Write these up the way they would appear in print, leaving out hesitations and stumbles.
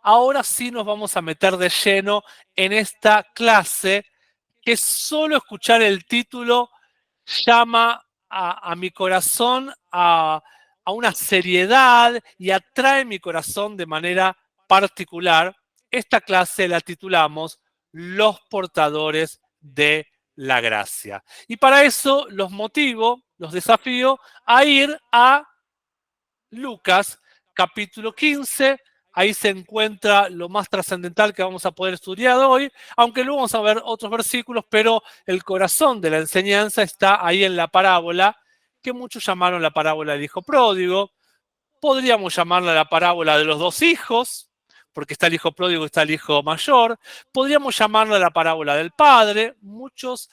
ahora sí nos vamos a meter de lleno en esta clase que solo escuchar el título llama a mi corazón a una seriedad y atrae mi corazón de manera particular. Esta clase la titulamos Los portadores de la gracia. Y para eso los motivo, los desafío a ir a Lucas, capítulo 15. Ahí se encuentra lo más trascendental que vamos a poder estudiar hoy, aunque luego vamos a ver otros versículos, pero el corazón de la enseñanza está ahí en la parábola, que muchos llamaron la parábola del hijo pródigo. Podríamos llamarla la parábola de los dos hijos, porque está el hijo pródigo y está el hijo mayor. Podríamos llamarla la parábola del padre. Muchos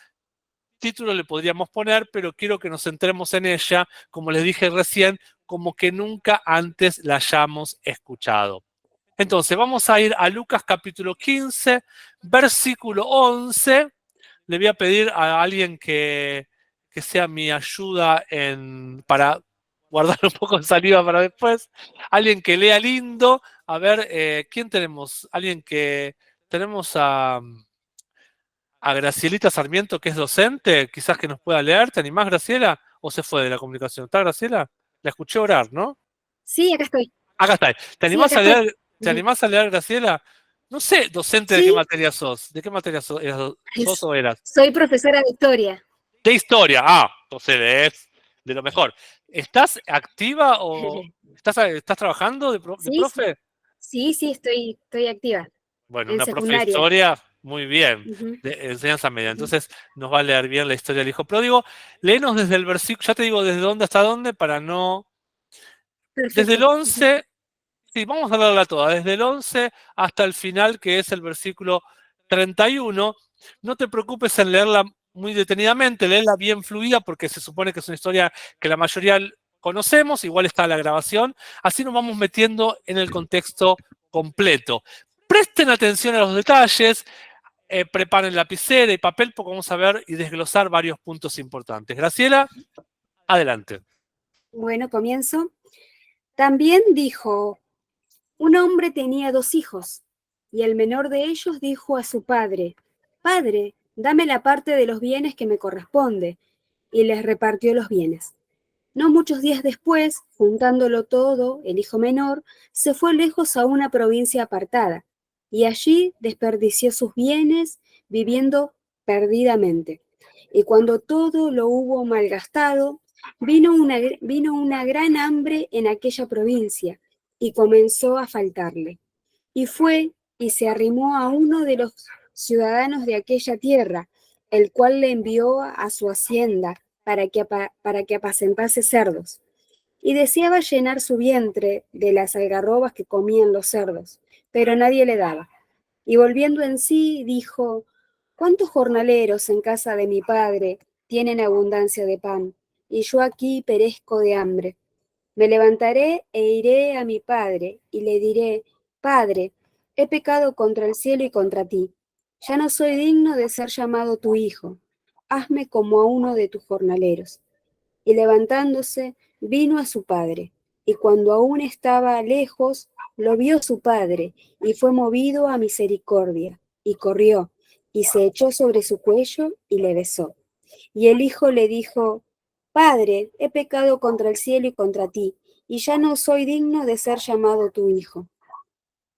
título le podríamos poner, pero quiero que nos centremos en ella, como les dije recién, como que nunca antes la hayamos escuchado. Entonces, vamos a ir a Lucas capítulo 15, versículo 11. Le voy a pedir a alguien que sea mi ayuda para guardar un poco de saliva para después. Alguien que lea lindo. A ver, ¿quién tenemos? Alguien que... Tenemos a Gracielita Sarmiento, que es docente, quizás que nos pueda leer. ¿Te animás, Graciela? ¿O se fue de la comunicación? ¿Está Graciela? La escuché orar, ¿no? Sí, acá estoy. Acá está. ¿Te Sí, animás acá a estoy. leer, te animás a leer, Graciela? No sé, docente de qué Sí, materia sos. ¿De qué materia sos o eras? soy profesora de historia. De historia. Ah, entonces es de lo mejor. ¿Estás activa o estás trabajando de Sí, profe? sí, estoy activa Bueno, en una profe de secundaria. historia, muy bien, Ujú, de enseñanza media. ujú. Entonces nos va a leer bien la historia del hijo pródigo. Léenos desde el versículo, ya te digo desde dónde hasta dónde para no... Desde el Perfecto. Ujú. 11, sí, vamos a leerla toda, desde el 11 hasta el final, que es el versículo 31. No te preocupes en leerla muy detenidamente, léela bien fluida porque se supone que es una historia que la mayoría conocemos, igual está la grabación, así nos vamos metiendo en el contexto completo. Presten atención a los detalles, preparen lapicera y papel porque vamos a ver y desglosar varios puntos importantes. Graciela, adelante. Bueno, comienzo. También dijo, un hombre tenía dos hijos, y el menor de ellos dijo a su padre, Padre, dame la parte de los bienes que me corresponde, y les repartió los bienes. No muchos días después, juntándolo todo, el hijo menor se fue lejos a una provincia apartada, y allí desperdició sus bienes viviendo perdidamente. Y cuando todo lo hubo malgastado, vino una gran hambre en aquella provincia, y comenzó a faltarle. Y fue y se arrimó a uno de los ciudadanos de aquella tierra, el cual le envió a su hacienda para que apacentase cerdos. Y deseaba llenar su vientre de las algarrobas que comían los cerdos, pero nadie le daba. Y volviendo en sí, dijo, ¿cuántos jornaleros en casa de mi padre tienen abundancia de pan? Y yo aquí perezco de hambre. Me levantaré e iré a mi padre y le diré, Padre, he pecado contra el cielo y contra ti. Ya no soy digno de ser llamado tu hijo. Hazme como a uno de tus jornaleros. Y levantándose, vino a su padre. Y cuando aún estaba lejos, lo vio su padre, y fue movido a misericordia, y corrió, y se echó sobre su cuello, y le besó. Y el hijo le dijo, Padre, he pecado contra el cielo y contra ti, y ya no soy digno de ser llamado tu hijo.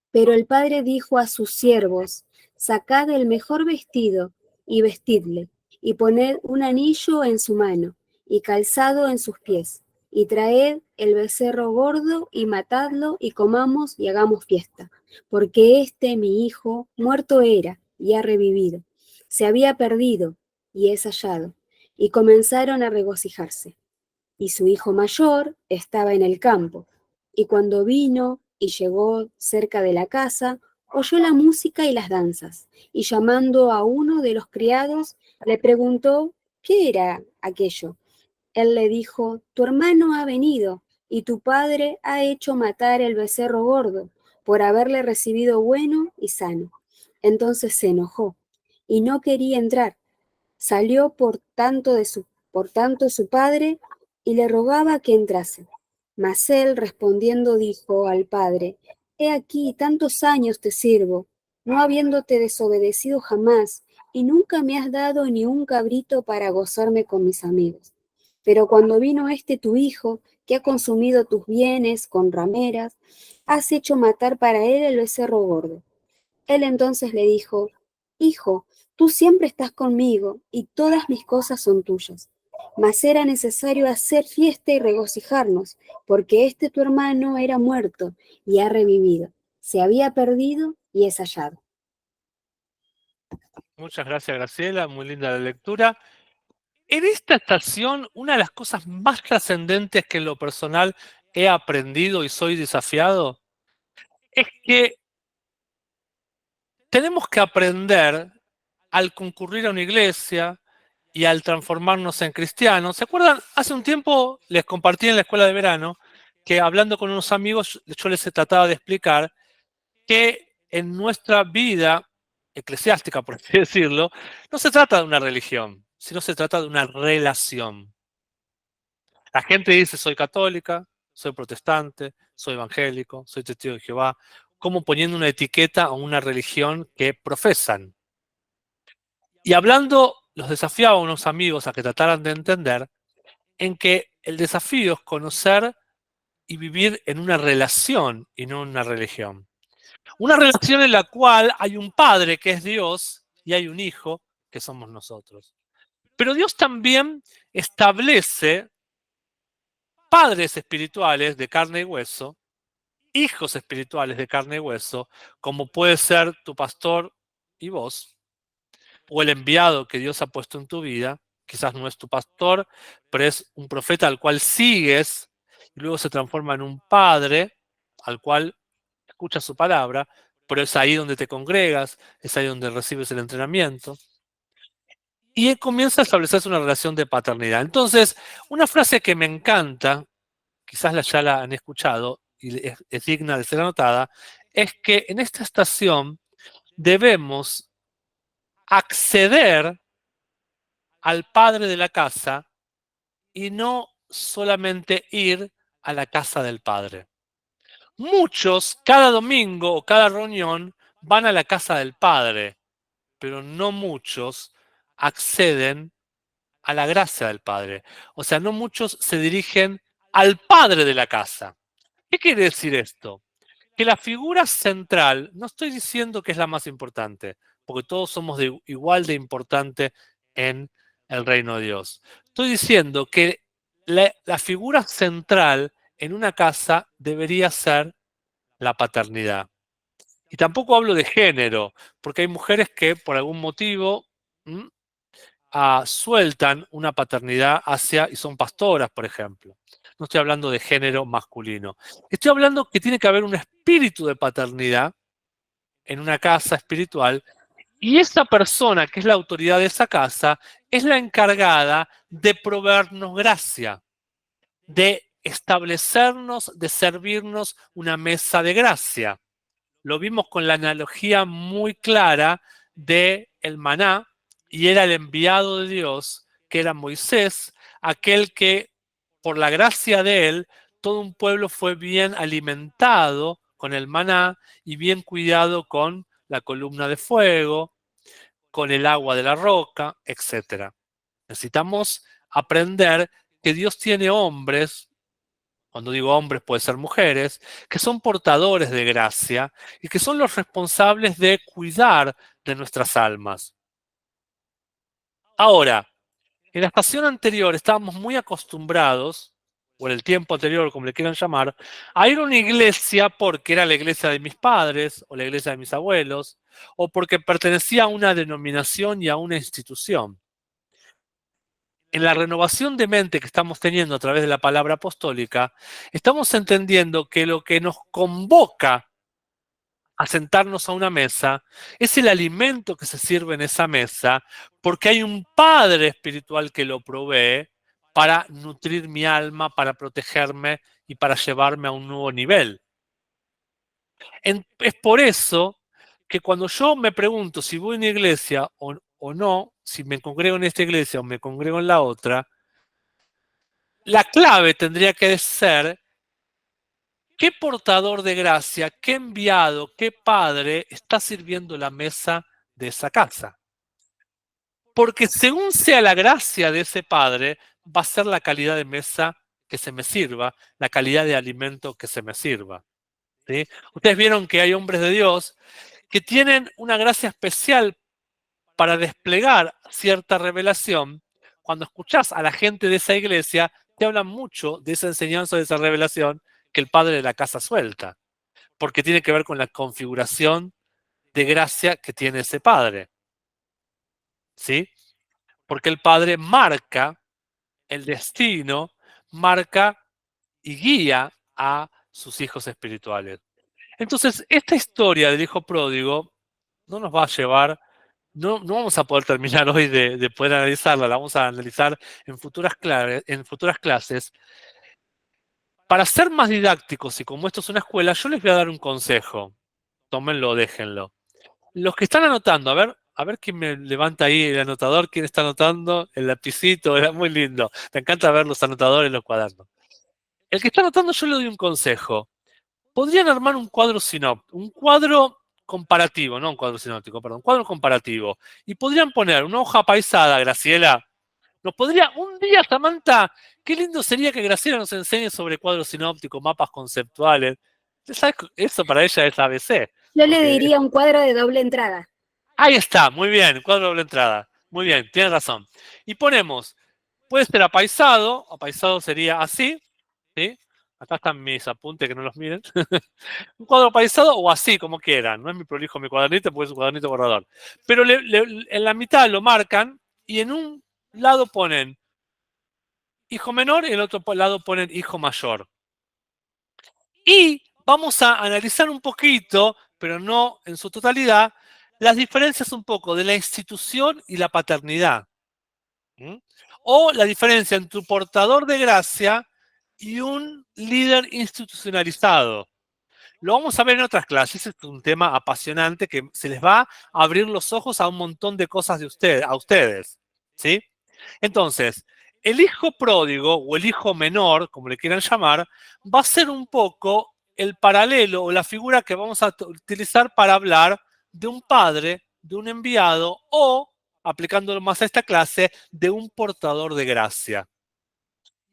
Pero el padre dijo a sus siervos, sacad el mejor vestido y vestidle, y poned un anillo en su mano, y calzado en sus pies, y traed el becerro gordo, y matadlo, y comamos y hagamos fiesta. Porque este mi hijo muerto era, y ha revivido. Se había perdido, y es hallado. Y comenzaron a regocijarse. Y su hijo mayor estaba en el campo, y cuando vino y llegó cerca de la casa, oyó la música y las danzas, y llamando a uno de los criados, le preguntó qué era aquello. Él le dijo, tu hermano ha venido, y tu padre ha hecho matar el becerro gordo, por haberle recibido bueno y sano. Entonces se enojó, y no quería entrar. Salió por tanto su padre y le rogaba que entrase. Mas él respondiendo dijo al padre, He aquí, tantos años te sirvo, no habiéndote desobedecido jamás, y nunca me has dado ni un cabrito para gozarme con mis amigos. Pero cuando vino este tu hijo, que ha consumido tus bienes con rameras, has hecho matar para él el becerro gordo. Él entonces le dijo, Hijo, tú siempre estás conmigo, y todas mis cosas son tuyas. Mas era necesario hacer fiesta y regocijarnos, porque este tu hermano era muerto y ha revivido. Se había perdido y es hallado. Muchas gracias, Graciela, muy linda la lectura. En esta estación, una de las cosas más trascendentes que en lo personal he aprendido y soy desafiado es que tenemos que aprender al concurrir a una iglesia y al transformarnos en cristianos. ¿Se acuerdan? Hace un tiempo les compartí en la escuela de verano que hablando con unos amigos yo les trataba de explicar que en nuestra vida eclesiástica, por así decirlo, no se trata de una religión, sino se trata de una relación. La gente dice soy católica, soy protestante, soy evangélico, soy testigo de Jehová, como poniendo una etiqueta a una religión que profesan. Y hablando, los desafiaba a unos amigos a que trataran de entender en que el desafío es conocer y vivir en una relación y no en una religión. Una relación en la cual hay un Padre que es Dios y hay un Hijo que somos nosotros. Pero Dios también establece padres espirituales de carne y hueso, hijos espirituales de carne y hueso, como puede ser tu pastor y vos, o el enviado que Dios ha puesto en tu vida. Quizás no es tu pastor, pero es un profeta al cual sigues y luego se transforma en un padre al cual escuchas su palabra, pero es ahí donde te congregas, es ahí donde recibes el entrenamiento. Y comienza a establecerse una relación de paternidad. Entonces, una frase que me encanta, quizás ya la han escuchado y es digna de ser anotada, es que en esta estación debemos acceder al padre de la casa y no solamente ir a la casa del padre. Muchos, cada domingo o cada reunión, van a la casa del padre, pero no muchos acceden a la gracia del padre. O sea, no muchos se dirigen al padre de la casa. ¿Qué quiere decir esto? Que la figura central, no estoy diciendo que es la más importante, porque todos somos igual de importante en el reino de Dios. Estoy diciendo que la figura central en una casa debería ser la paternidad. Y tampoco hablo de género, porque hay mujeres que por algún motivo sueltan una paternidad hacia, y son pastoras, por ejemplo. No estoy hablando de género masculino. Estoy hablando que tiene que haber un espíritu de paternidad en una casa espiritual y esa persona que es la autoridad de esa casa es la encargada de proveernos gracia, de establecernos, de servirnos una mesa de gracia. Lo vimos con la analogía muy clara de el maná, y era el enviado de Dios, que era Moisés, aquel que por la gracia de él, todo un pueblo fue bien alimentado con el maná y bien cuidado con la columna de fuego, con el agua de la roca, etc. Necesitamos aprender que Dios tiene hombres, cuando digo hombres puede ser mujeres, que son portadores de gracia y que son los responsables de cuidar de nuestras almas. Ahora, en la estación anterior estábamos muy acostumbrados, o en el tiempo anterior, como le quieran llamar, a ir a una iglesia porque era la iglesia de mis padres o la iglesia de mis abuelos, o porque pertenecía a una denominación y a una institución. En la renovación de mente que estamos teniendo a través de la palabra apostólica, estamos entendiendo que lo que nos convoca a sentarnos a una mesa es el alimento que se sirve en esa mesa, porque hay un Padre espiritual que lo provee para nutrir mi alma, para protegerme y para llevarme a un nuevo nivel. Es por eso que cuando yo me pregunto si voy a una iglesia o no, si me congrego en esta iglesia o me congrego en la otra, la clave tendría que ser ¿qué portador de gracia, qué enviado, qué padre está sirviendo la mesa de esa casa? Porque según sea la gracia de ese padre, va a ser la calidad de mesa que se me sirva, la calidad de alimento que se me sirva. ¿Sí? Ustedes vieron que hay hombres de Dios que tienen una gracia especial para desplegar cierta revelación. Cuando escuchás a la gente de esa iglesia, te hablan mucho de esa enseñanza, de esa revelación que el padre de la casa suelta, porque tiene que ver con la configuración de gracia que tiene ese padre. ¿Sí? Porque el padre marca el destino, marca y guía a sus hijos espirituales. Entonces, esta historia del hijo pródigo no nos va a llevar, no vamos a poder terminar hoy de poder analizarla, la vamos a analizar en futuras clases. Para ser más didácticos y como esto es una escuela, yo les voy a dar un consejo. Tómenlo, déjenlo. Los que están anotando, a ver quién me levanta ahí el anotador, quién está anotando, el lapicito, era muy lindo. Me encanta ver los anotadores en los cuadernos. El que está anotando, yo le doy un consejo. Podrían armar un cuadro sinóptico, un cuadro comparativo, no un cuadro sinóptico, perdón, un cuadro comparativo. Y podrían poner una hoja paisada, Graciela. Nos podría, un día, Samantha, qué lindo sería que Graciela nos enseñe sobre cuadros sinópticos, mapas conceptuales. ¿Sabes? Eso para ella es ABC. Yo le Porque diría un cuadro de doble entrada. ahí está, muy bien, cuadro de doble entrada. Muy bien, tienes razón. Y ponemos, puede ser apaisado sería así, ¿sí? Acá están mis apuntes que no los miren. Un cuadro apaisado o así, como quieran. No es mi prolijo mi cuadernito, porque es un cuadernito borrador. Pero en la mitad lo marcan y en un lado ponen hijo menor y en el otro lado ponen hijo mayor. Y vamos a analizar un poquito, pero no en su totalidad, las diferencias un poco de la institución y la paternidad. ¿Mm? O la diferencia entre un portador de gracia y un líder institucionalizado. Lo vamos a ver en otras clases, es un tema apasionante que se les va a abrir los ojos a un montón de cosas a ustedes. ¿Sí? Entonces, el hijo pródigo o el hijo menor, como le quieran llamar, va a ser un poco el paralelo o la figura que vamos a utilizar para hablar de un padre, de un enviado o, aplicándolo más a esta clase, de un portador de gracia.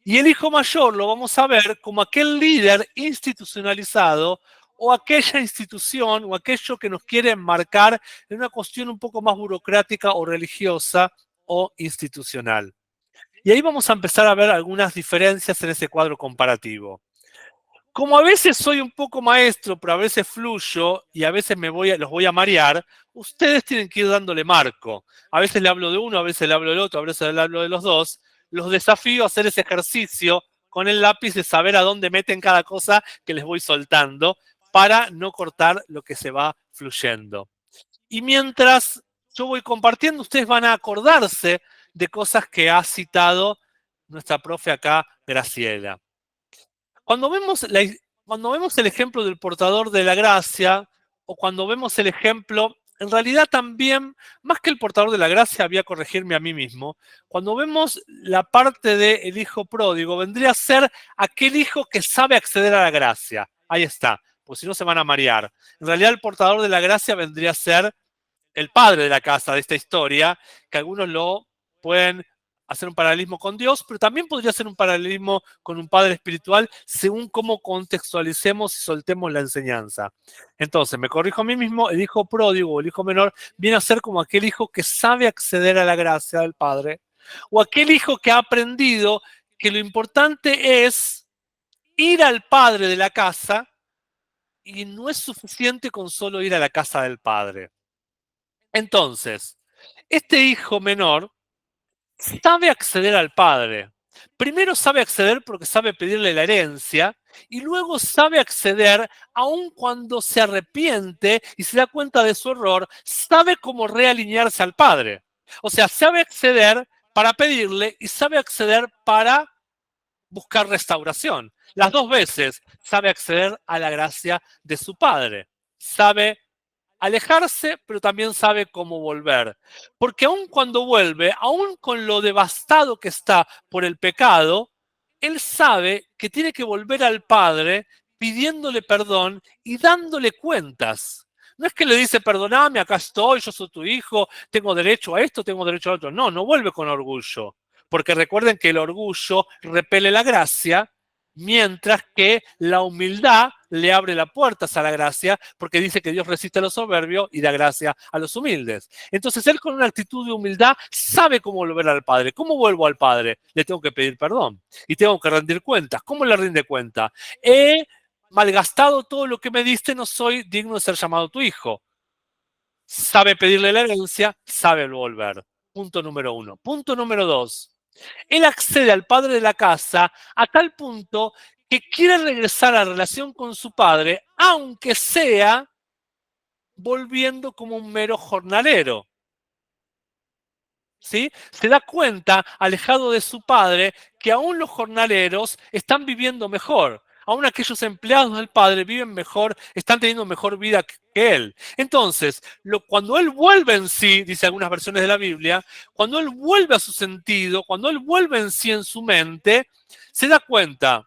Y el hijo mayor lo vamos a ver como aquel líder institucionalizado o aquella institución o aquello que nos quiere enmarcar en una cuestión un poco más burocrática o religiosa o institucional. Y ahí vamos a empezar a ver algunas diferencias en ese cuadro comparativo. Como a veces soy un poco maestro, pero a veces fluyo y a veces los voy a marear, ustedes tienen que ir dándole marco. A veces le hablo de uno, a veces le hablo del otro, a veces le hablo de los dos. Los desafío a hacer ese ejercicio con el lápiz de saber a dónde meten cada cosa que les voy soltando para no cortar lo que se va fluyendo. Y mientras yo voy compartiendo, ustedes van a acordarse de cosas que ha citado nuestra profe acá, Graciela. Cuando cuando vemos el ejemplo del portador de la gracia, o cuando vemos el ejemplo, en realidad también, más que el portador de la gracia, había corregirme a mí mismo. Cuando vemos la parte del hijo pródigo, vendría a ser aquel hijo que sabe acceder a la gracia. Ahí está, pues si no se van a marear. En realidad el portador de la gracia vendría a ser el padre de la casa de esta historia, que algunos lo pueden hacer un paralelismo con Dios, pero también podría ser un paralelismo con un padre espiritual según cómo contextualicemos y soltemos la enseñanza. Entonces, me corrijo a mí mismo, el hijo pródigo o el hijo menor viene a ser como aquel hijo que sabe acceder a la gracia del padre, o aquel hijo que ha aprendido que lo importante es ir al padre de la casa y no es suficiente con solo ir a la casa del padre. Entonces, este hijo menor sabe acceder al padre. Primero sabe acceder porque sabe pedirle la herencia y luego sabe acceder aun cuando se arrepiente y se da cuenta de su error, sabe cómo realinearse al padre. O sea, sabe acceder para pedirle y sabe acceder para buscar restauración. Las dos veces sabe acceder a la gracia de su padre. Sabe alejarse, pero también sabe cómo volver. Porque aun cuando vuelve, aun con lo devastado que está por el pecado, él sabe que tiene que volver al Padre pidiéndole perdón y dándole cuentas. No es que le dice, perdoname, acá estoy, yo soy tu hijo, tengo derecho a esto, tengo derecho a otro. No, no vuelve con orgullo. Porque recuerden que el orgullo repele la gracia, mientras que la humildad le abre las puertas a la gracia, porque dice que Dios resiste a los soberbios y da gracia a los humildes. Entonces él, con una actitud de humildad, sabe cómo volver al Padre. ¿Cómo vuelvo al Padre? Le tengo que pedir perdón y tengo que rendir cuentas. ¿Cómo le rinde cuenta? He malgastado todo lo que me diste, no soy digno de ser llamado tu hijo. Sabe pedirle la herencia, sabe volver. Punto número 1. Punto número 2. Él accede al padre de la casa a tal punto que quiere regresar a la relación con su padre, aunque sea volviendo como un mero jornalero. ¿Sí? Se da cuenta, alejado de su padre, que aún los jornaleros están viviendo mejor. Aún aquellos empleados del padre viven mejor, están teniendo mejor vida que él. Entonces, cuando él vuelve en sí, dice algunas versiones de la Biblia, cuando él vuelve a su sentido, cuando él vuelve en sí en su mente, se da cuenta.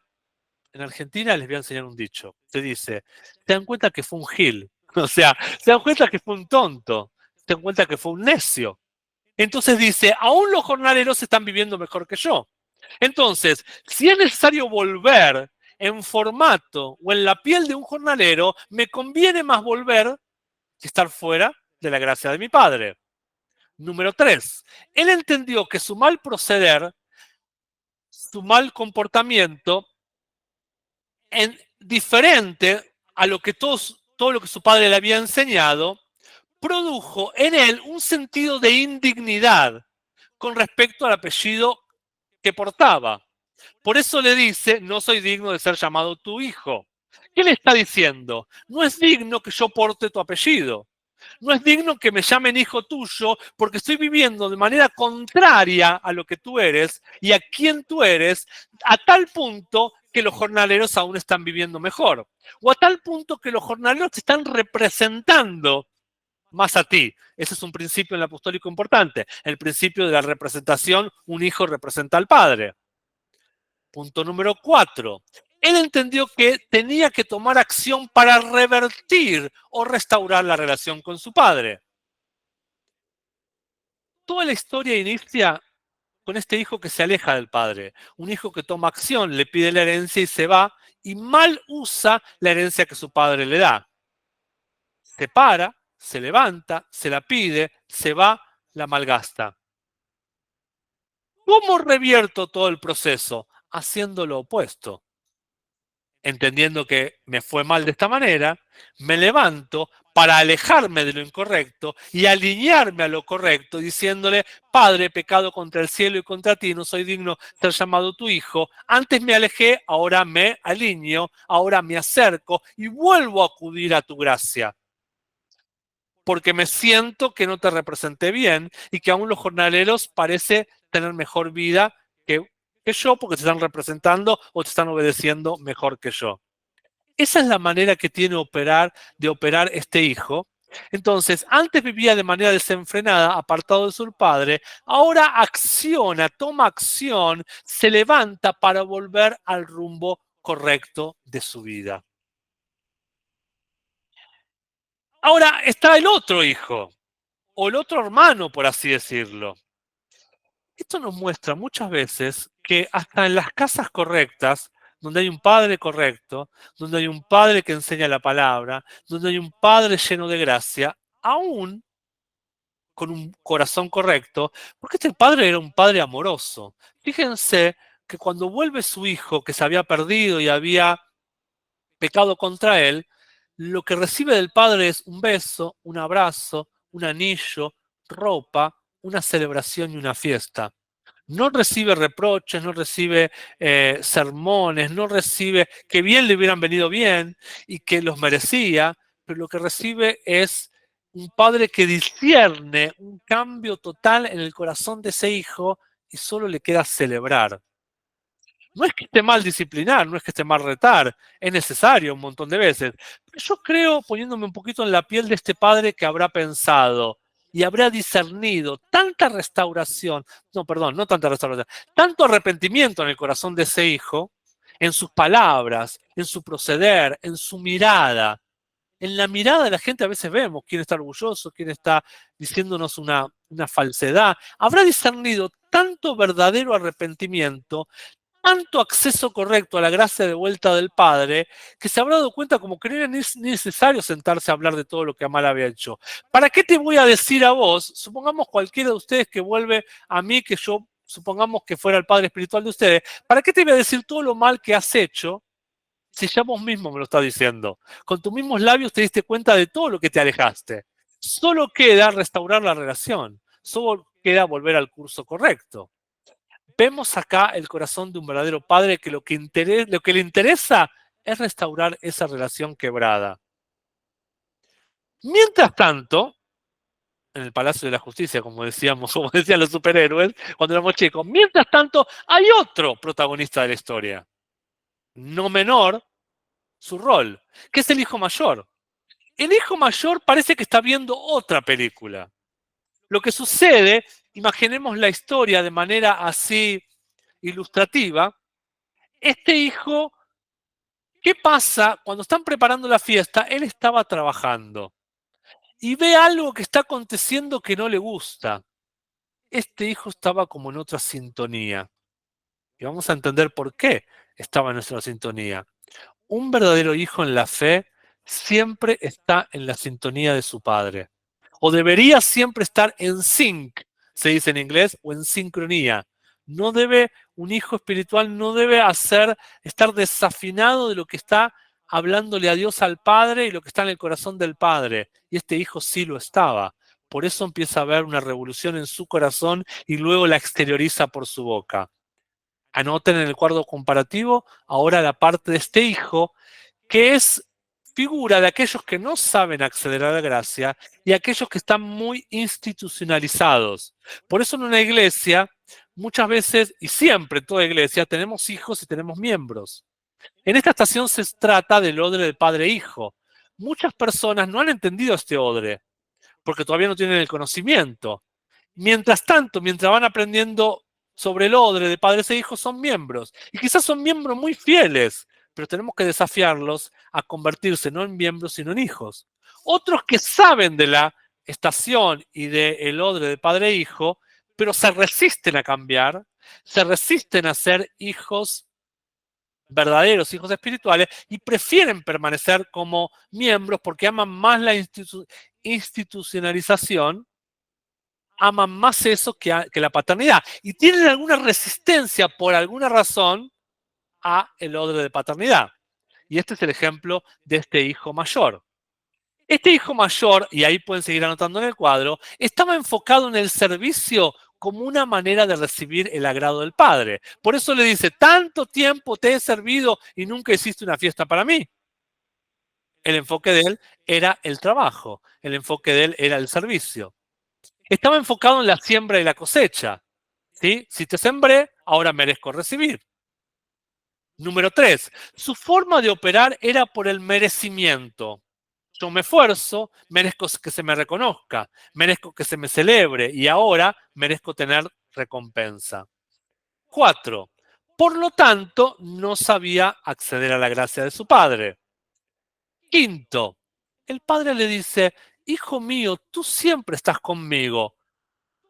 En Argentina les voy a enseñar un dicho. Se dice, se dan cuenta que fue un gil. O sea, se dan cuenta que fue un tonto. Se dan cuenta que fue un necio. Entonces dice, aún los jornaleros están viviendo mejor que yo. Entonces, si es necesario volver en formato o en la piel de un jornalero, me conviene más volver que estar fuera de la gracia de mi padre. Número 3. Él entendió que su mal proceder, su mal comportamiento, diferente a lo que todo lo que su padre le había enseñado, produjo en él un sentido de indignidad con respecto al apellido que portaba. Por eso le dice, no soy digno de ser llamado tu hijo. ¿Qué le está diciendo? No es digno que yo porte tu apellido. No es digno que me llamen hijo tuyo porque estoy viviendo de manera contraria a lo que tú eres y a quien tú eres, a tal punto que los jornaleros aún están viviendo mejor. O a tal punto que los jornaleros te están representando más a ti. Ese es un principio en el apostólico importante. El principio de la representación, un hijo representa al padre. Punto número 4. Él entendió que tenía que tomar acción para revertir o restaurar la relación con su padre. Toda la historia inicia con este hijo que se aleja del padre, un hijo que toma acción, le pide la herencia y se va, y mal usa la herencia que su padre le da. Se para, se levanta, se la pide, se va, la malgasta. ¿Cómo revierto todo el proceso? Haciendo lo opuesto. Entendiendo que me fue mal de esta manera, me levanto para alejarme de lo incorrecto y alinearme a lo correcto, diciéndole, Padre, he pecado contra el cielo y contra ti, no soy digno de ser llamado tu hijo. Antes me alejé, ahora me alineo, ahora me acerco y vuelvo a acudir a tu gracia. Porque me siento que no te representé bien y que aún los jornaleros parece tener mejor vida que yo porque te están representando o te están obedeciendo mejor que yo. Esa es la manera que tiene de operar este hijo. Entonces, antes vivía de manera desenfrenada, apartado de su padre, ahora acciona, toma acción, se levanta para volver al rumbo correcto de su vida. Ahora está el otro hijo, o el otro hermano, por así decirlo. Esto nos muestra muchas veces que hasta en las casas correctas, donde hay un padre correcto, donde hay un padre que enseña la palabra, donde hay un padre lleno de gracia, aún con un corazón correcto, porque este padre era un padre amoroso. Fíjense que cuando vuelve su hijo que se había perdido y había pecado contra él, lo que recibe del padre es un beso, un abrazo, un anillo, ropa, una celebración y una fiesta. No recibe reproches, no recibe sermones, no recibe que bien le hubieran venido bien y que los merecía, pero lo que recibe es un padre que discierne un cambio total en el corazón de ese hijo y solo le queda celebrar. No es que esté mal disciplinar, no es que esté mal retar, es necesario un montón de veces. Pero yo creo, poniéndome un poquito en la piel de este padre que habrá pensado y habrá discernido tanta restauración, no, perdón, no tanta restauración, tanto arrepentimiento en el corazón de ese hijo, en sus palabras, en su proceder, en su mirada. En la mirada de la gente a veces vemos quién está orgulloso, quién está diciéndonos una falsedad. Habrá discernido tanto verdadero arrepentimiento, tanto acceso correcto a la gracia de vuelta del Padre, que se habrá dado cuenta como que no era necesario sentarse a hablar de todo lo que mal había hecho. ¿Para qué te voy a decir a vos? Supongamos cualquiera de ustedes que vuelve a mí, que yo supongamos que fuera el Padre espiritual de ustedes, ¿para qué te voy a decir todo lo mal que has hecho si ya vos mismo me lo estás diciendo? Con tus mismos labios te diste cuenta de todo lo que te alejaste. Solo queda restaurar la relación. Solo queda volver al curso correcto. Vemos acá el corazón de un verdadero padre que lo que le interesa es restaurar esa relación quebrada. Mientras tanto, en el Palacio de la Justicia, como decíamos, como decían los superhéroes cuando éramos chicos, mientras tanto hay otro protagonista de la historia, no menor su rol, que es el hijo mayor. El hijo mayor parece que está viendo otra película. Lo que sucede, imaginemos la historia de manera así ilustrativa, este hijo, ¿qué pasa? Cuando están preparando la fiesta, él estaba trabajando y ve algo que está aconteciendo que no le gusta. Este hijo estaba como en otra sintonía. Y vamos a entender por qué estaba en otra sintonía. Un verdadero hijo en la fe siempre está en la sintonía de su padre. O debería siempre estar en sync, se dice en inglés, o en sincronía. Un hijo espiritual no debe estar desafinado de lo que está hablándole a Dios al Padre y lo que está en el corazón del Padre. Y este hijo sí lo estaba. Por eso empieza a haber una revolución en su corazón y luego la exterioriza por su boca. Anoten en el cuadro comparativo ahora la parte de este hijo que es figura de aquellos que no saben acceder a la gracia y aquellos que están muy institucionalizados. Por eso en una iglesia, muchas veces y siempre en toda iglesia, tenemos hijos y tenemos miembros. En esta estación se trata del odre del padre-hijo. Muchas personas no han entendido este odre porque todavía no tienen el conocimiento. Mientras tanto, mientras van aprendiendo sobre el odre de padres e hijos, son miembros. Y quizás son miembros muy fieles, pero tenemos que desafiarlos a convertirse no en miembros, sino en hijos. Otros que saben de la estación y del odre de padre e hijo, pero se resisten a cambiar, se resisten a ser hijos verdaderos, hijos espirituales, y prefieren permanecer como miembros porque aman más la institucionalización, aman más eso que la paternidad. Y tienen alguna resistencia por alguna razón a el odre de paternidad. Y este es el ejemplo de este hijo mayor. Este hijo mayor, y ahí pueden seguir anotando en el cuadro, estaba enfocado en el servicio como una manera de recibir el agrado del Padre. Por eso le dice, tanto tiempo te he servido y nunca hiciste una fiesta para mí. El enfoque de él era el trabajo, el enfoque de él era el servicio. Estaba enfocado en la siembra y la cosecha. ¿Sí? Si te sembré, ahora merezco recibir. Número 3, su forma de operar era por el merecimiento. Yo me esfuerzo, merezco que se me reconozca, merezco que se me celebre y ahora merezco tener recompensa. 4, por lo tanto, no sabía acceder a la gracia de su padre. Quinto, el padre le dice, hijo mío, tú siempre estás conmigo.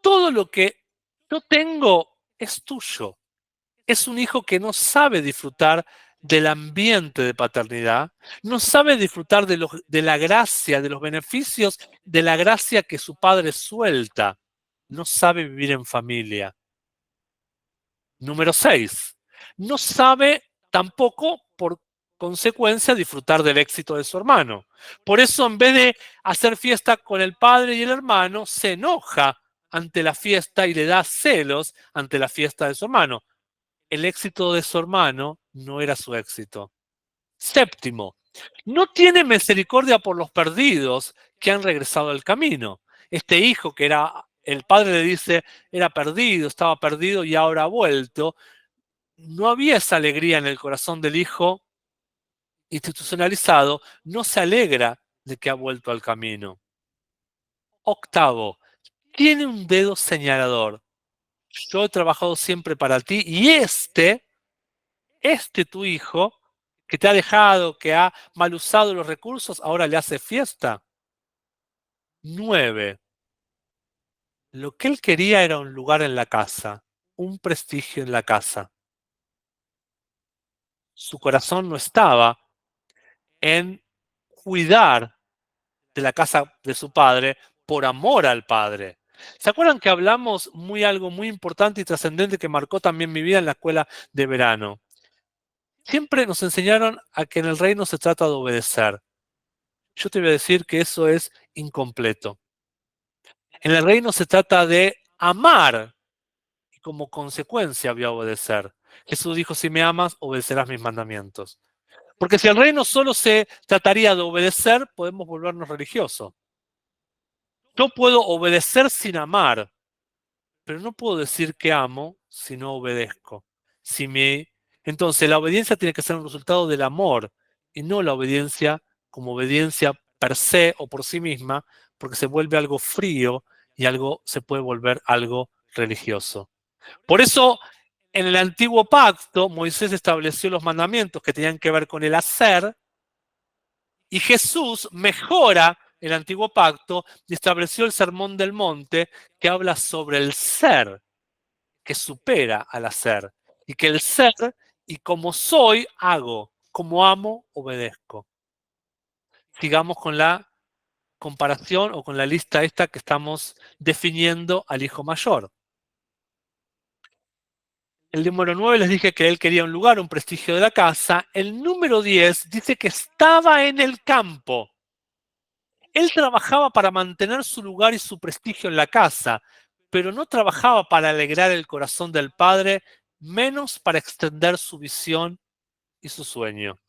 Todo lo que yo tengo es tuyo. Es un hijo que no sabe disfrutar del ambiente de paternidad, no sabe disfrutar de la gracia, de los beneficios de la gracia que su padre suelta. No sabe vivir en familia. Número 6. No sabe tampoco, por consecuencia, disfrutar del éxito de su hermano. Por eso, en vez de hacer fiesta con el padre y el hermano, se enoja ante la fiesta y le da celos ante la fiesta de su hermano. El éxito de su hermano no era su éxito. Séptimo, no tiene misericordia por los perdidos que han regresado al camino. Este hijo que era, el padre le dice, era perdido, estaba perdido y ahora ha vuelto. No había esa alegría en el corazón del hijo institucionalizado, no se alegra de que ha vuelto al camino. Octavo, tiene un dedo señalador. Yo he trabajado siempre para ti y este este tu hijo, que te ha dejado, que ha mal usado los recursos, ahora le hace fiesta. 9. Lo que él quería era un lugar en la casa, un prestigio en la casa. Su corazón no estaba en cuidar de la casa de su padre por amor al padre. ¿Se acuerdan que hablamos algo muy importante y trascendente que marcó también mi vida en la escuela de verano? Siempre nos enseñaron a que en el reino se trata de obedecer. Yo te voy a decir que eso es incompleto. En el reino se trata de amar y como consecuencia voy a obedecer. Jesús dijo, si me amas, obedecerás mis mandamientos. Porque si el reino solo se trataría de obedecer, podemos volvernos religiosos. Yo puedo obedecer sin amar, pero no puedo decir que amo si no obedezco. Entonces, la obediencia tiene que ser un resultado del amor y no la obediencia como obediencia per se o por sí misma, porque se vuelve algo frío y se puede volver algo religioso. Por eso, en el antiguo pacto, Moisés estableció los mandamientos que tenían que ver con el hacer, y Jesús mejora el antiguo pacto y estableció el Sermón del Monte, que habla sobre el ser, que supera al hacer. Y que el ser, y como soy, hago. Como amo, obedezco. Sigamos con la comparación o con la lista esta que estamos definiendo al hijo mayor. El número 9 les dije que él quería un lugar, un prestigio de la casa. El número 10 dice que estaba en el campo. Él trabajaba para mantener su lugar y su prestigio en la casa, pero no trabajaba para alegrar el corazón del padre, menos para extender su visión y su sueño.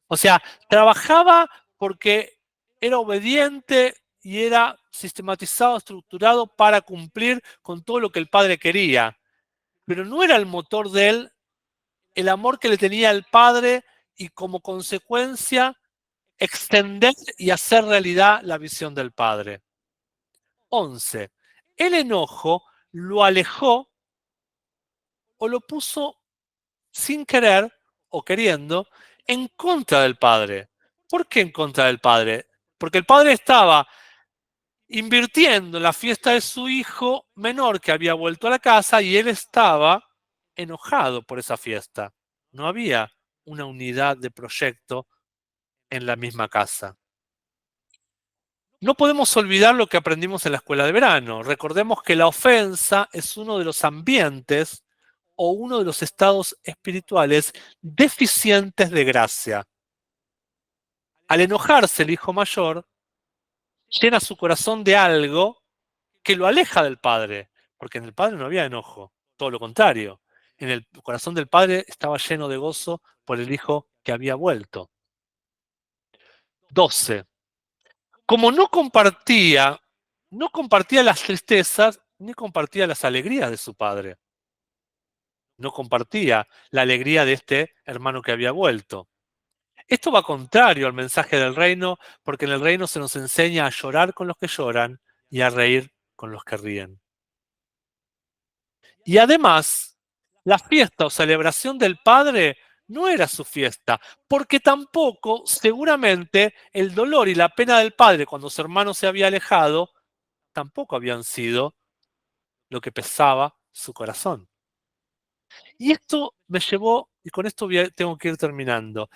O sea, trabajaba porque era obediente y era sistematizado, estructurado para cumplir con todo lo que el padre quería. Pero no era el motor de él el amor que le tenía al padre y como consecuencia extender y hacer realidad la visión del padre. 11. El enojo lo alejó o lo puso sin querer o queriendo en contra del padre. ¿Por qué en contra del padre? Porque el padre estaba invirtiendo en la fiesta de su hijo menor que había vuelto a la casa y él estaba enojado por esa fiesta. No había una unidad de proyecto en la misma casa. No podemos olvidar lo que aprendimos en la escuela de verano. Recordemos que la ofensa es uno de los ambientes o uno de los estados espirituales deficientes de gracia. Al enojarse el hijo mayor, llena su corazón de algo que lo aleja del padre, porque en el padre no había enojo, todo lo contrario. En el corazón del padre estaba lleno de gozo por el hijo que había vuelto. 12. Como no compartía las tristezas ni compartía las alegrías de su padre. No compartía la alegría de este hermano que había vuelto. Esto va contrario al mensaje del reino, porque en el reino se nos enseña a llorar con los que lloran y a reír con los que ríen. Y además, la fiesta o celebración del padre no era su fiesta, porque tampoco, seguramente, el dolor y la pena del padre cuando su hermano se había alejado, tampoco habían sido lo que pesaba su corazón. Y esto me llevó, y con esto tengo que ir terminando,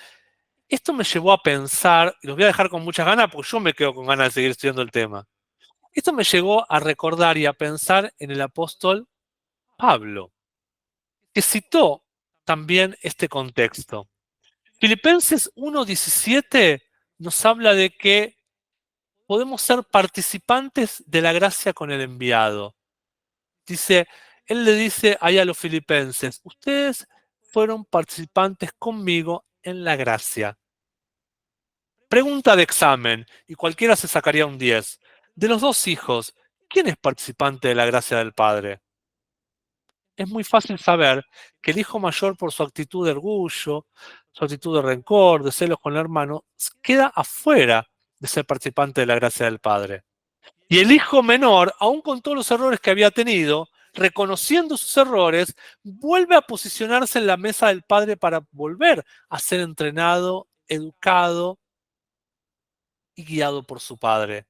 esto me llevó a pensar, y los voy a dejar con muchas ganas porque yo me quedo con ganas de seguir estudiando el tema. Esto me llevó a recordar y a pensar en el apóstol Pablo, que citó también este contexto. Filipenses 1:17 nos habla de que podemos ser participantes de la gracia con el enviado. Él le dice ahí a los filipenses, ustedes fueron participantes conmigo en la gracia. Pregunta de examen, y cualquiera se sacaría un 10. De los dos hijos, ¿quién es participante de la gracia del Padre? Es muy fácil saber que el hijo mayor, por su actitud de orgullo, su actitud de rencor, de celos con el hermano, queda afuera de ser participante de la gracia del Padre. Y el hijo menor, aun con todos los errores que había tenido, reconociendo sus errores, vuelve a posicionarse en la mesa del Padre para volver a ser entrenado, educado y guiado por su Padre.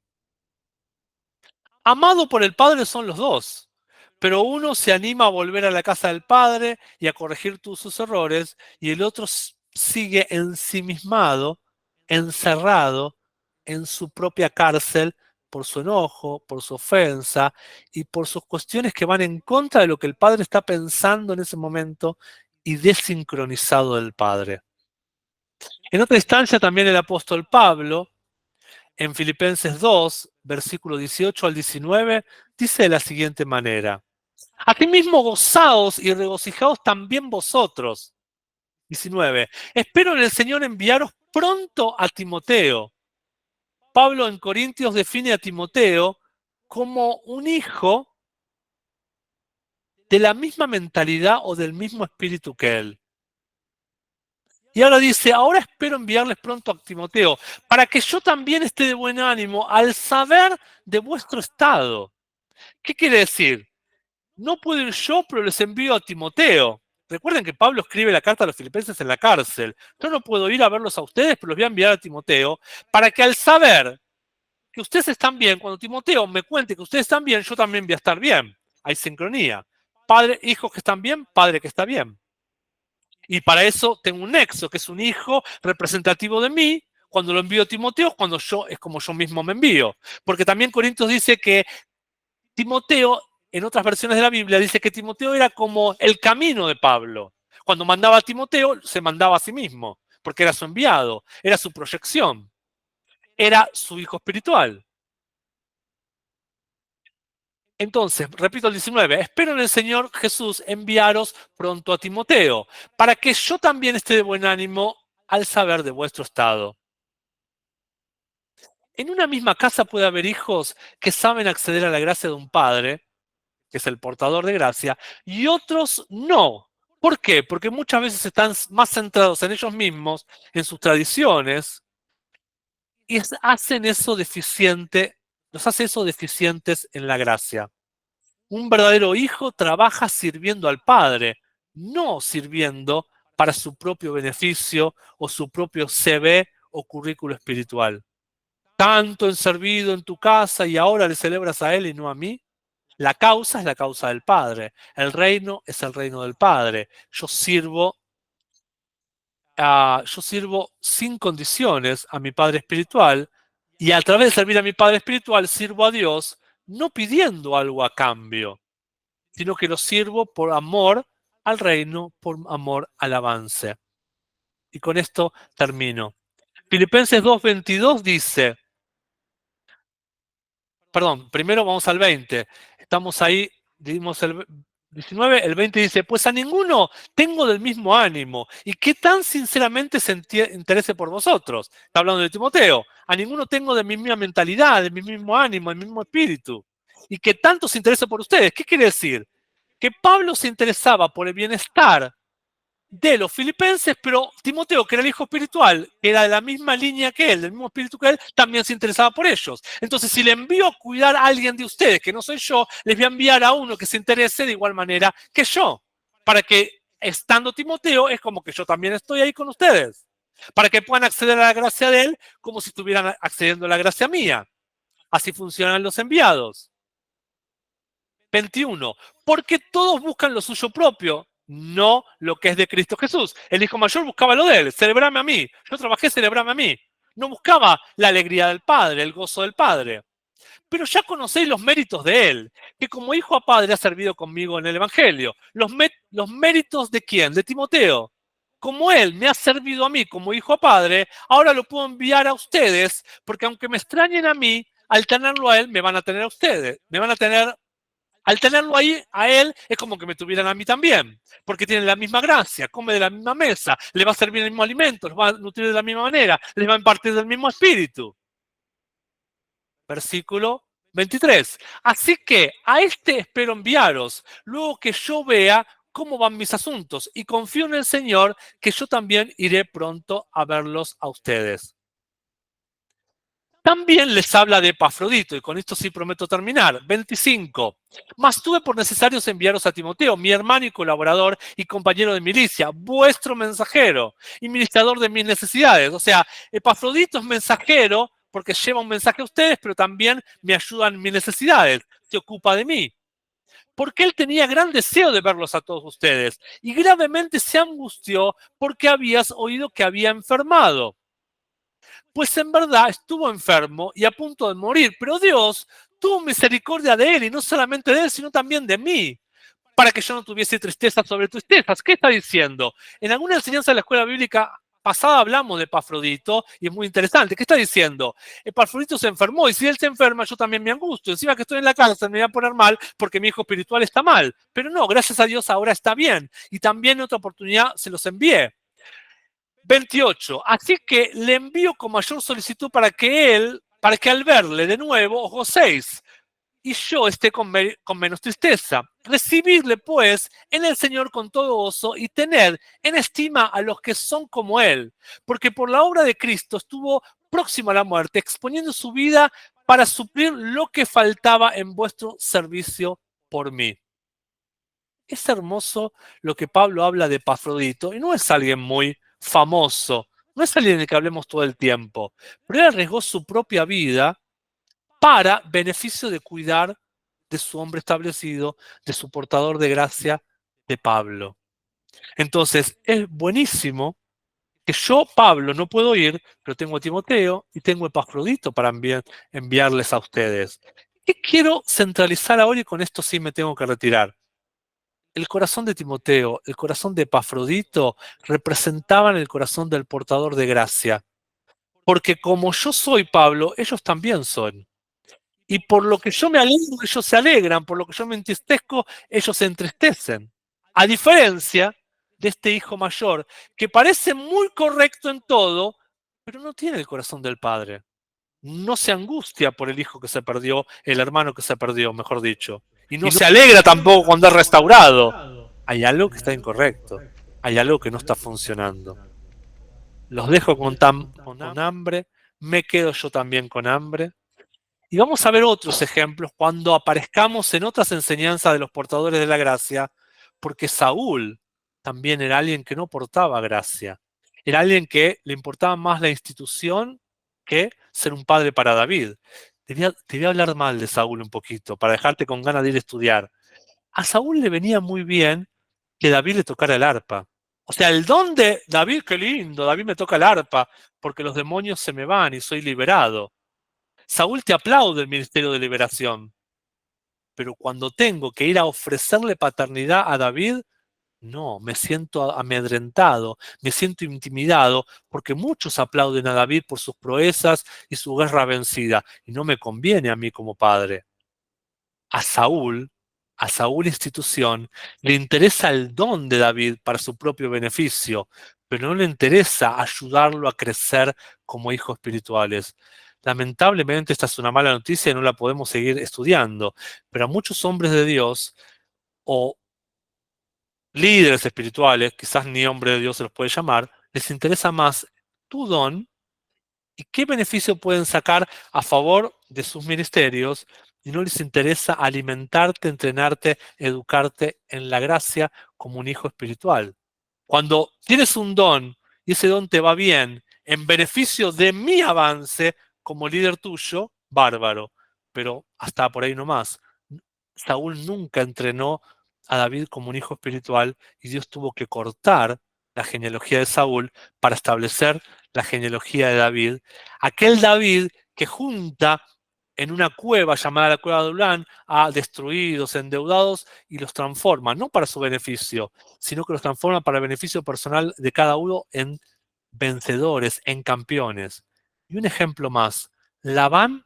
Amado por el Padre son los dos, pero uno se anima a volver a la casa del Padre y a corregir sus errores, y el otro sigue ensimismado, encerrado en su propia cárcel por su enojo, por su ofensa y por sus cuestiones que van en contra de lo que el Padre está pensando en ese momento y desincronizado del Padre. En otra instancia también el apóstol Pablo, en Filipenses 2, versículo 18 al 19, dice de la siguiente manera: asimismo gozaos y regocijaos también vosotros. 19. Espero en el Señor enviaros pronto a Timoteo. Pablo en Corintios define a Timoteo como un hijo de la misma mentalidad o del mismo espíritu que él. Y ahora dice, ahora espero enviarles pronto a Timoteo, para que yo también esté de buen ánimo al saber de vuestro estado. ¿Qué quiere decir? No puedo ir yo, pero les envío a Timoteo. Recuerden que Pablo escribe la carta a los filipenses en la cárcel. Yo no puedo ir a verlos a ustedes, pero los voy a enviar a Timoteo, para que al saber que ustedes están bien, cuando Timoteo me cuente que ustedes están bien, yo también voy a estar bien. Hay sincronía. Padre, hijos que están bien, padre que está bien. Y para eso tengo un nexo, que es un hijo representativo de mí. Cuando lo envío a Timoteo, cuando yo es como yo mismo me envío. Porque también Corintios dice que Timoteo, en otras versiones de la Biblia, dice que Timoteo era como el camino de Pablo. Cuando mandaba a Timoteo, se mandaba a sí mismo, porque era su enviado, era su proyección, era su hijo espiritual. Entonces, repito el 19, espero en el Señor Jesús enviaros pronto a Timoteo, para que yo también esté de buen ánimo al saber de vuestro estado. En una misma casa puede haber hijos que saben acceder a la gracia de un padre, que es el portador de gracia, y otros no. ¿Por qué? Porque muchas veces están más centrados en ellos mismos, en sus tradiciones, y hacen eso deficiente, los hace eso deficientes en la gracia. Un verdadero hijo trabaja sirviendo al Padre, no sirviendo para su propio beneficio o su propio CV o currículo espiritual. Tanto he servido en tu casa y ahora le celebras a él y no a mí. La causa es la causa del Padre. El reino es el reino del Padre. Yo sirvo sin condiciones a mi Padre espiritual y a través de servir a mi Padre espiritual sirvo a Dios no pidiendo algo a cambio, sino que lo sirvo por amor al reino, por amor al avance. Y con esto termino. Filipenses 2:22 dice, perdón, primero vamos al 20. Estamos ahí, dimos el 19, el 20 dice, pues a ninguno tengo del mismo ánimo y que tan sinceramente se interese por vosotros. Está hablando de Timoteo. A ninguno tengo de mi misma mentalidad, de mi mismo ánimo, del mismo espíritu. Y que tanto se interese por ustedes. ¿Qué quiere decir? Que Pablo se interesaba por el bienestar de los filipenses, pero Timoteo, que era el hijo espiritual, que era de la misma línea que él, del mismo espíritu que él, también se interesaba por ellos. Entonces, si le envío a cuidar a alguien de ustedes, que no soy yo, les voy a enviar a uno que se interese de igual manera que yo, para que estando Timoteo, es como que yo también estoy ahí con ustedes, para que puedan acceder a la gracia de él como si estuvieran accediendo a la gracia mía. Así funcionan los enviados. 21. Porque todos buscan lo suyo propio, no lo que es de Cristo Jesús. El hijo mayor buscaba lo de él, celebrame a mí. Yo trabajé, celebrame a mí. No buscaba la alegría del Padre, el gozo del Padre. Pero ya conocéis los méritos de él, que como hijo a padre ha servido conmigo en el Evangelio. Los méritos de quién? De Timoteo. Como él me ha servido a mí como hijo a padre, ahora lo puedo enviar a ustedes, porque aunque me extrañen a mí, al tenerlo a él, me van a tener a ustedes. Al tenerlo ahí a él, es como que me tuvieran a mí también, porque tienen la misma gracia, come de la misma mesa, le va a servir el mismo alimento, los va a nutrir de la misma manera, les va a impartir del mismo espíritu. Versículo 23. Así que a este espero enviaros, luego que yo vea cómo van mis asuntos, y confío en el Señor que yo también iré pronto a verlos a ustedes. También les habla de Epafrodito, y con esto sí prometo terminar. 25. Mas tuve por necesarios enviaros a Timoteo, mi hermano y colaborador y compañero de milicia, vuestro mensajero y ministrador de mis necesidades. O sea, Epafrodito es mensajero porque lleva un mensaje a ustedes, pero también me ayuda en mis necesidades, se ocupa de mí. Porque él tenía gran deseo de verlos a todos ustedes y gravemente se angustió porque habías oído que había enfermado. Pues en verdad estuvo enfermo y a punto de morir, pero Dios tuvo misericordia de él, y no solamente de él, sino también de mí, para que yo no tuviese tristeza sobre tristezas. ¿Qué está diciendo? En alguna enseñanza de la escuela bíblica pasada hablamos de Epafrodito y es muy interesante. ¿Qué está diciendo? Epafrodito se enfermó, y si él se enferma, yo también me angustio. Encima que estoy en la cárcel me voy a poner mal porque mi hijo espiritual está mal. Pero no, gracias a Dios ahora está bien, y también en otra oportunidad se los envié. 28. Así que le envío con mayor solicitud para que al verle de nuevo os gocéis y yo esté con menos tristeza. Recibidle, pues, en el Señor con todo gozo y tened en estima a los que son como Él, porque por la obra de Cristo estuvo próximo a la muerte, exponiendo su vida para suplir lo que faltaba en vuestro servicio por mí. Es hermoso lo que Pablo habla de Epafrodito, y no es alguien muy famoso, no es alguien de que hablemos todo el tiempo, pero él arriesgó su propia vida para beneficio de cuidar de su hombre establecido, de su portador de gracia, de Pablo. Entonces, es buenísimo que yo, Pablo, no puedo ir, pero tengo a Timoteo y tengo a Epafrodito para enviarles a ustedes. ¿Qué quiero centralizar ahora? Y con esto sí me tengo que retirar. El corazón de Timoteo, el corazón de Epafrodito representaban el corazón del portador de gracia. Porque como yo soy Pablo, ellos también son. Y por lo que yo me alegro, ellos se alegran. Por lo que yo me entristezco, ellos se entristecen. A diferencia de este hijo mayor, que parece muy correcto en todo, pero no tiene el corazón del padre. No se angustia por el hijo que se perdió, el hermano que se perdió, mejor dicho. Y no se alegra tampoco cuando es restaurado. Hay algo que está incorrecto. Hay algo que no está funcionando. Los dejo con hambre, me quedo yo también con hambre. Y vamos a ver otros ejemplos cuando aparezcamos en otras enseñanzas de los portadores de la gracia, porque Saúl también era alguien que no portaba gracia. Era alguien que le importaba más la institución que ser un padre para David. Te voy a hablar mal de Saúl un poquito, para dejarte con ganas de ir a estudiar. A Saúl le venía muy bien que David le tocara el arpa. O sea, el don de David, qué lindo, David me toca el arpa, porque los demonios se me van y soy liberado. Saúl te aplaude el ministerio de liberación, pero cuando tengo que ir a ofrecerle paternidad a David, no, me siento amedrentado, me siento intimidado, porque muchos aplauden a David por sus proezas y su guerra vencida, y no me conviene a mí como padre. A Saúl, a Saúl institución, le interesa el don de David para su propio beneficio, pero no le interesa ayudarlo a crecer como hijos espirituales. Lamentablemente esta es una mala noticia y no la podemos seguir estudiando, pero a muchos hombres de Dios o líderes espirituales, quizás ni hombre de Dios se los puede llamar, les interesa más tu don y qué beneficio pueden sacar a favor de sus ministerios, y no les interesa alimentarte, entrenarte, educarte en la gracia como un hijo espiritual. Cuando tienes un don y ese don te va bien en beneficio de mi avance como líder tuyo, bárbaro, pero hasta por ahí nomás. Saúl nunca entrenó a David como un hijo espiritual, y Dios tuvo que cortar la genealogía de Saúl para establecer la genealogía de David. Aquel David que junta en una cueva llamada la cueva de Adulán a destruidos, endeudados, y los transforma, no para su beneficio, sino que los transforma para el beneficio personal de cada uno en vencedores, en campeones. Y un ejemplo más, Labán,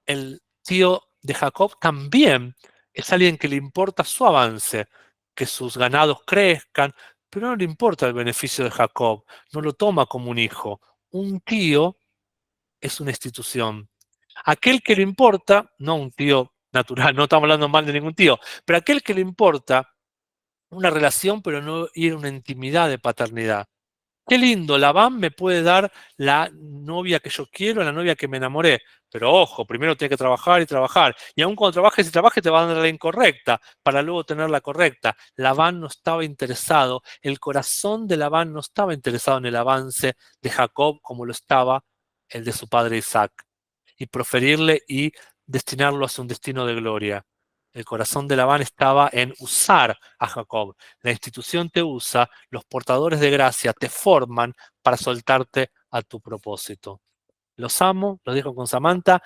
el tío de Jacob, también es alguien que le importa su avance, que sus ganados crezcan, pero no le importa el beneficio de Jacob, no lo toma como un hijo. Un tío es una institución. Aquel que le importa, no un tío natural, no estamos hablando mal de ningún tío, pero aquel que le importa una relación, pero no ir a una intimidad de paternidad. Qué lindo, Labán me puede dar la novia que yo quiero, la novia que me enamoré. Pero ojo, primero tiene que trabajar y trabajar. Y aun cuando trabajes y trabajes, te va a dar la incorrecta para luego tener la correcta. Labán no estaba interesado, el corazón de Labán no estaba interesado en el avance de Jacob como lo estaba el de su padre Isaac. Y proferirle y destinarlo hacia un destino de gloria. El corazón de Labán estaba en usar a Jacob. La institución te usa, los portadores de gracia te forman para soltarte a tu propósito. Los amo, los dejo con Samantha.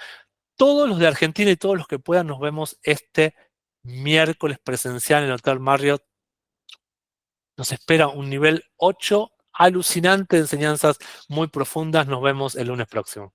Todos los de Argentina y todos los que puedan nos vemos este miércoles presencial en el Hotel Marriott. Nos espera un nivel 8 alucinante de enseñanzas muy profundas. Nos vemos el lunes próximo.